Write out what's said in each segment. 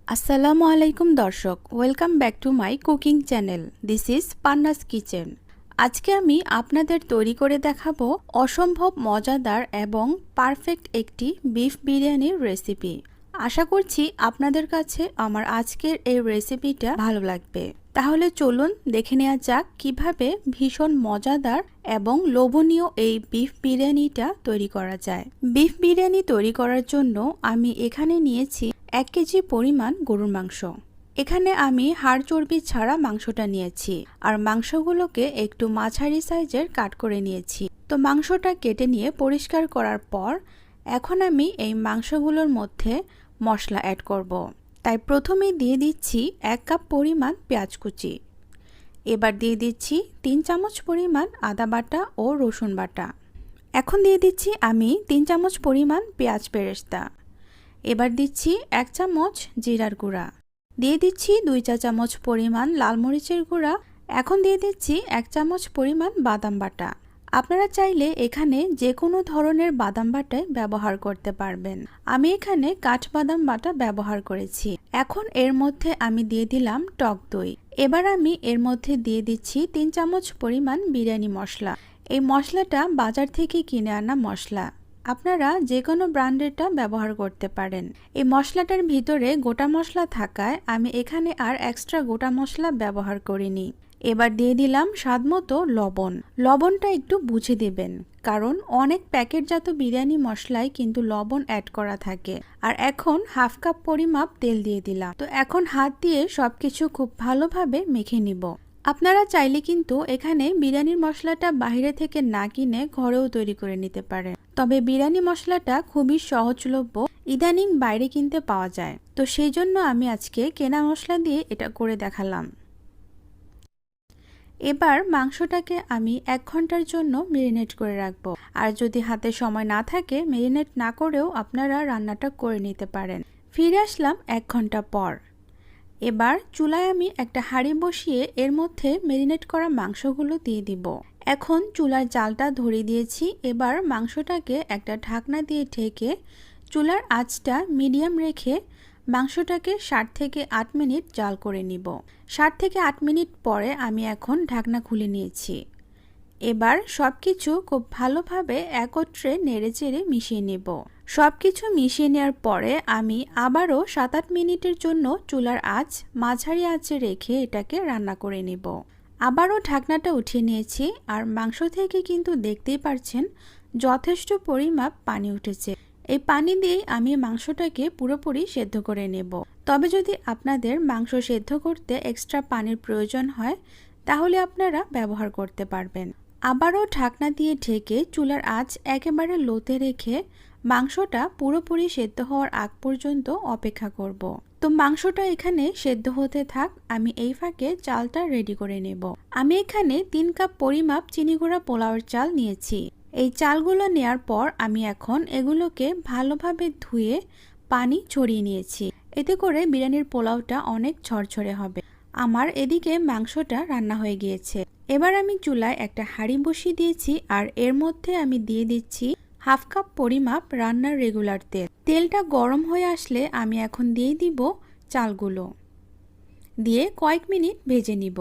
আসসালামু আলাইকুম দর্শক, welcome back to my cooking channel. This is Panna's kitchen. আজকে আমি আপনাদের তৈরি করে দেখাবো অসম্ভব মজাদার এবং পারফেক্ট একটি বিফ বিরিয়ানির রেসিপি। আশা করছি আপনাদের কাছে আমার আজকের এই রেসিপিটা ভালো লাগবে। তাহলে চলুন দেখে নেওয়া যাক কিভাবে ভীষণ মজাদার এবং লোভনীয় এই বিফ বিরিয়ানিটা তৈরি করা যায়। বিফ বিরিয়ানি তৈরি করার জন্য আমি এখানে নিয়েছি 1 কেজি পরিমাণ গরুর মাংস। এখানে আমি হাড় চর্বি ছাড়া মাংসটা নিয়েছি, আর মাংসগুলোকে একটু মাঝারি সাইজের কাট করে নিয়েছি। তো মাংসটা কেটে নিয়ে পরিষ্কার করার পর এখন আমি এই মাংসগুলোর মধ্যে মশলা অ্যাড করব। তাই প্রথমেই দিয়ে দিচ্ছি 1 কাপ পরিমাণ পেঁয়াজ কুচি। এবার দিয়ে দিচ্ছি 3 চামচ পরিমাণ আদা বাটা ও রসুন বাটা। এখন দিয়ে দিচ্ছি আমি 3 চামচ পরিমাণ পেঁয়াজ বেরেস্তা। এবার দিচ্ছি 1 চামচ জিরার গুঁড়া, দিয়ে দিচ্ছি 2 চা চামচ পরিমাণ লাল মরিচের গুঁড়া। এখন দিয়ে দিচ্ছি 1 চামচ পরিমাণ বাদাম বাটা। আপনারা চাইলে এখানে যে কোনো ধরনের বাদাম বাটাই ব্যবহার করতে পারবেন। আমি এখানে কাঠবাদাম বাটা ব্যবহার করেছি। এখন এর মধ্যে আমি দিয়ে দিলাম টক দই। এবার আমি এর মধ্যে দিয়ে দিচ্ছি 3 চামচ পরিমাণ বিরিয়ানি মশলা। এই মশলাটা বাজার থেকে কিনে আনা মশলা, আপনারা যে কোনো ব্র্যান্ডেরটা ব্যবহার করতে পারেন। এই মশলাটার ভিতরে গোটা মশলা থাকায় আমি এখানে আর এক্সট্রা গোটা মশলা ব্যবহার করিনি। এবার দিয়ে দিলাম স্বাদমতো লবণ। লবণটা একটু বুঝে দেবেন, কারণ অনেক প্যাকেটজাত বিরিয়ানি মশলায় কিন্তু লবণ অ্যাড করা থাকে। আর এখন হাফ কাপ পরিমাপ তেল দিয়ে দিলাম। তো এখন হাত দিয়ে সবকিছু খুব ভালোভাবে মেখে নিব। আপনারা চাইলে কিন্তু এখানে বিরিয়ানির মশলাটা বাইরে থেকে না কিনে ঘরেও তৈরি করে নিতে পারেন। তবে বিরিয়ানি মশলাটা খুবই সহজলভ্য, ইদানিং বাইরে কিনতে পাওয়া যায়। তো সেই জন্য আমি আজকে কেনা মশলা দিয়ে এটা করে দেখালাম। এবার মাংসটাকে আমি 1 ঘন্টার জন্য মেরিনেট করে রাখবো। আর যদি হাতে সময় না থাকে, মেরিনেট না করেও আপনারা রান্নাটা করে নিতে পারেন। ফিরে আসলাম 1 ঘন্টা পর। এবার চুলায় আমি একটা হাঁড়ি বসিয়ে এর মধ্যে মেরিনেট করা মাংসগুলো দিয়ে দিব। এখন চুলার জালটা ধরিয়ে দিয়েছি। এবার মাংসটাকে একটা ঢাকনা দিয়ে ঢেকে চুলার আঁচটা মিডিয়াম রেখে মাংসটাকে 7 থেকে 8 মিনিট জাল করে নিব। 7 থেকে 8 মিনিট পরে আমি এখন ঢাকনা খুলে নিয়েছি। এবার সবকিছু খুব ভালোভাবে একত্রে নেড়েচেড়ে মিশিয়ে নেব। সবকিছু মিশিয়ে নেওয়ার পরে আমি আবারও 7-8 মিনিটের জন্য চুলার আঁচ মাঝারি আঁচে রেখে এটাকে রান্না করে নেব। আবারও ঢাকনাটা উঠিয়ে নিয়েছি। আর মাংস থেকে কিন্তু দেখতেই পারছেন যথেষ্ট পরিমাপ পানি উঠেছে। এই পানি দিয়েই আমি মাংসটাকে পুরোপুরি সেদ্ধ করে নেব। তবে যদি আপনাদের মাংস সেদ্ধ করতে এক্সট্রা পানির প্রয়োজন হয়, তাহলে আপনারা ব্যবহার করতে পারবেন। আবারও ঢাকনা দিয়ে ঢেকে চুলার আঁচ একেবারে লোতে রেখে মাংসটা পুরোপুরি সেদ্ধ হওয়ার আগ পর্যন্ত অপেক্ষা করব। তো মাংসটা এখানে সেদ্ধ হতে থাক, আমি এই ফাঁকে চালটা রেডি করে নেব। আমি এখানে 3 কাপ পরিমাপ চিনি গুঁড়া পোলাওয়ের চাল নিয়েছি। এই চালগুলো নেয়ার পর আমি এখন এগুলোকে ভালোভাবে ধুয়ে পানি ছড়িয়ে নিয়েছি। এতে করে বিরিয়ানির পোলাওটা অনেক ঝরঝরে হবে। আমার এদিকে মাংসটা রান্না হয়ে গিয়েছে। এবার আমি চুলায় একটা হাঁড়ি বসিয়ে দিয়েছি। আর এর মধ্যে আমি দিয়ে দিচ্ছি হাফ কাপ পরিমাপ রান্নার রেগুলার তেল। তেলটা গরম হয়ে আসলে আমি এখন দিয়ে দিব চালগুলো, দিয়ে কয়েক মিনিট ভেজে নিব।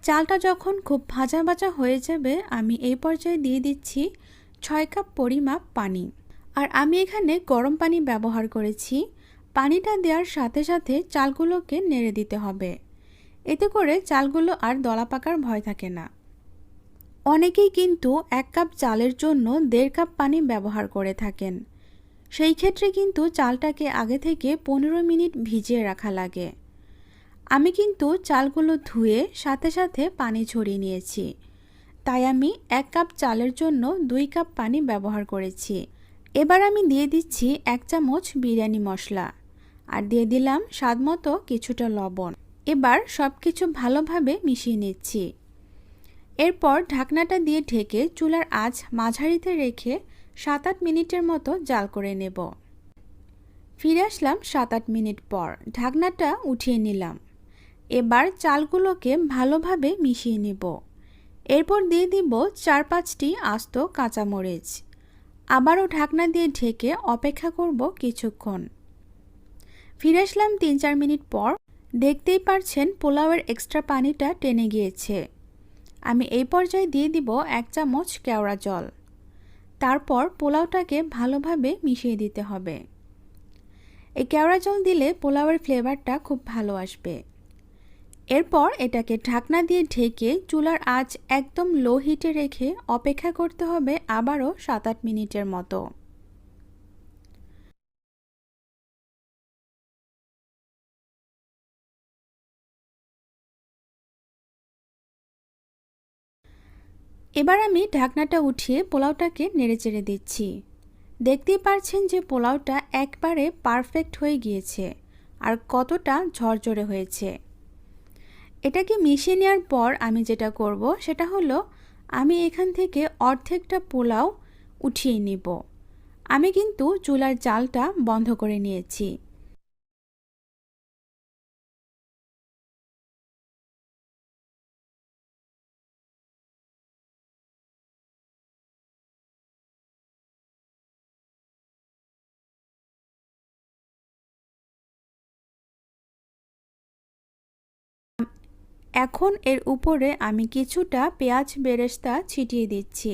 চালটা যখন খুব ভাজা ভাজা হয়ে যাবে, আমি এই পর্যায়ে দিয়ে দিচ্ছি 6 কাপ পরিমাপ পানি। আর আমি এখানে গরম পানি ব্যবহার করেছি। পানিটা দেওয়ার সাথে সাথে চালগুলোকে নেড়ে দিতে হবে। এতে করে চালগুলো আর দলা পাকার ভয় থাকে না। অনেকেই কিন্তু 1 কাপ চালের জন্য 1.5 কাপ পানি ব্যবহার করে থাকেন। সেই ক্ষেত্রে কিন্তু চালটাকে আগে থেকে 15 মিনিট ভিজিয়ে রাখা লাগে। আমি কিন্তু চালগুলো ধুয়ে সাথে সাথে পানি ঝরিয়ে নিয়েছি। তাই আমি 1 কাপ চালের জন্য 2 কাপ পানি ব্যবহার করেছি। এবার আমি দিয়ে দিচ্ছি 1 চামচ বিরিয়ানি মশলা, আর দিয়ে দিলাম স্বাদমতো কিছুটা লবণ। এবার সবকিছু ভালোভাবে মিশিয়ে নিচ্ছি। এরপর ঢাকনাটা দিয়ে ঢেকে চুলার আঁচ মাঝারিতে রেখে 7-8 মিনিটের মতো জাল করে নেব। ফিরে আসলাম 7-8 মিনিট পর। ঢাকনাটা উঠিয়ে নিলাম। এবার চালগুলোকে ভালোভাবে মিশিয়ে নেব। এরপর দিয়ে দিব 4-5টি আস্ত কাঁচামরিচ। আবারও ঢাকনা দিয়ে ঢেকে অপেক্ষা করব কিছুক্ষণ। ফিরে আসলাম 3-4 মিনিট পর। দেখতেই পারছেন পোলাওয়ের এক্সট্রা পানিটা টেনে গিয়েছে। আমি এই পর্যায়ে দিয়ে দিব 1 চামচ কেওড়া জল। তারপর পোলাওটাকে ভালোভাবে মিশিয়ে দিতে হবে। এই কেওড়া জল দিলে পোলাওয়ের ফ্লেভারটা খুব ভালো আসবে। এরপর এটাকে ঢাকনা দিয়ে ঢেকে চুলার আঁচ একদম লো হিটে রেখে অপেক্ষা করতে হবে আবারও 7-8 মিনিটের মতো। এবার আমি ঢাকনাটা উঠিয়ে পোলাওটাকে নেড়েচেড়ে দিচ্ছি। দেখতেই পারছেন যে পোলাওটা একবারে পারফেক্ট হয়ে গিয়েছে আর কতটা ঝরঝরে হয়েছে। এটাকে মিশিয়ে নেওয়ার পর আমি যেটা করব সেটা হলো আমি এখান থেকে অর্ধেকটা পোলাও উঠিয়ে নিব। আমি কিন্তু চুলার জালটা বন্ধ করে নিয়েছি। এখন এর উপরে আমি কিছুটা পেঁয়াজ বেরেস্তা ছিটিয়ে দিচ্ছি।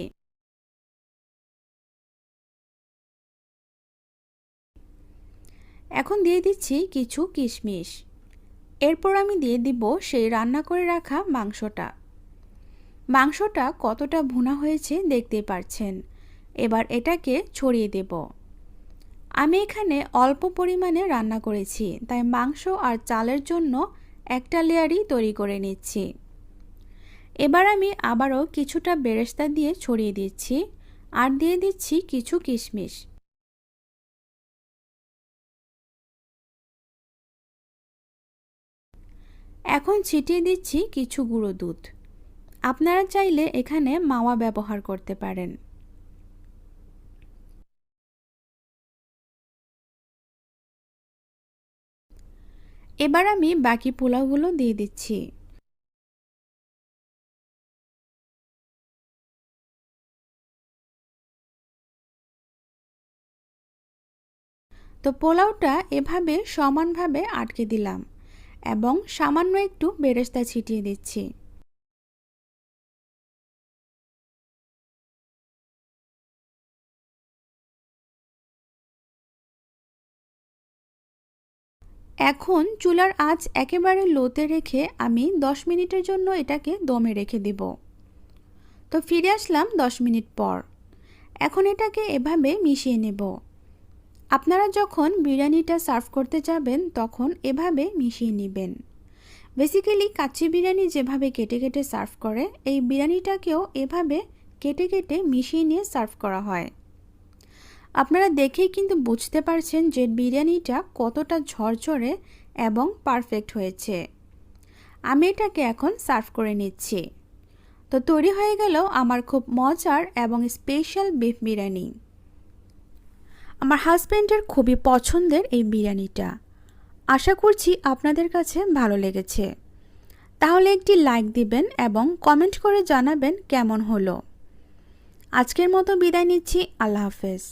এখন দিয়ে দিচ্ছি কিছু কিশমিশ। এরপর আমি দিয়ে দিব সেই রান্না করে রাখা মাংসটা। মাংসটা কতটা ভুনা হয়েছে দেখতে পাচ্ছেন। এবার এটাকে ছড়িয়ে দেব। আমি এখানে অল্প পরিমাণে রান্না করেছি, তাই মাংস আর চালের জন্য একটা লেয়ারই তৈরি করে নিচ্ছি। এবার আমি আবারও কিছুটা বেরেস্তা দিয়ে ছড়িয়ে দিচ্ছি আর দিয়ে দিচ্ছি কিছু কিশমিশ। এখন ছিটিয়ে দিচ্ছি কিছু গুঁড়ো দুধ। আপনারা চাইলে এখানে মাওয়া ব্যবহার করতে পারেন। এবার আমি বাকি পোলাওগুলো দিয়ে দিচ্ছি। তো পোলাওটা এভাবে সমানভাবে আটকে দিলাম এবং সামান্য একটু বেরেস্তা ছিটিয়ে দিচ্ছি। এখন চুলার আঁচ একেবারে লোতে রেখে আমি 10 মিনিটের জন্য এটাকে দমে রেখে দেব। তো ফিরে আসলাম 10 মিনিট পর। এখন এটাকে এভাবে মিশিয়ে নেব। আপনারা যখন বিরিয়ানিটা সার্ভ করতে যাবেন তখন এভাবে মিশিয়ে নেবেন। বেসিক্যালি কাচ্চি বিরিয়ানি যেভাবে কেটে কেটে সার্ভ করে, এই বিরিয়ানিটাকেও এভাবে কেটে কেটে মিশিয়ে নিয়ে সার্ভ করা হয়। আপনারা দেখেই কিন্তু বুঝতে পারছেন যে বিরিয়ানিটা কতটা ঝরঝরে এবং পারফেক্ট হয়েছে। আমি এটাকে এখন সার্ভ করে নিচ্ছি। তো তৈরি হয়ে গেল আমার খুব মজার এবং স্পেশাল বিফ বিরিয়ানি। আমার হাজব্যান্ডের খুবই পছন্দের এই বিরিয়ানিটা। আশা করছি আপনাদের কাছে ভালো লেগেছে। তাহলে একটি লাইক দিবেন এবং কমেন্ট করে জানাবেন কেমন হলো। আজকের মতো বিদায় নিচ্ছি। আল্লাহ হাফেজ।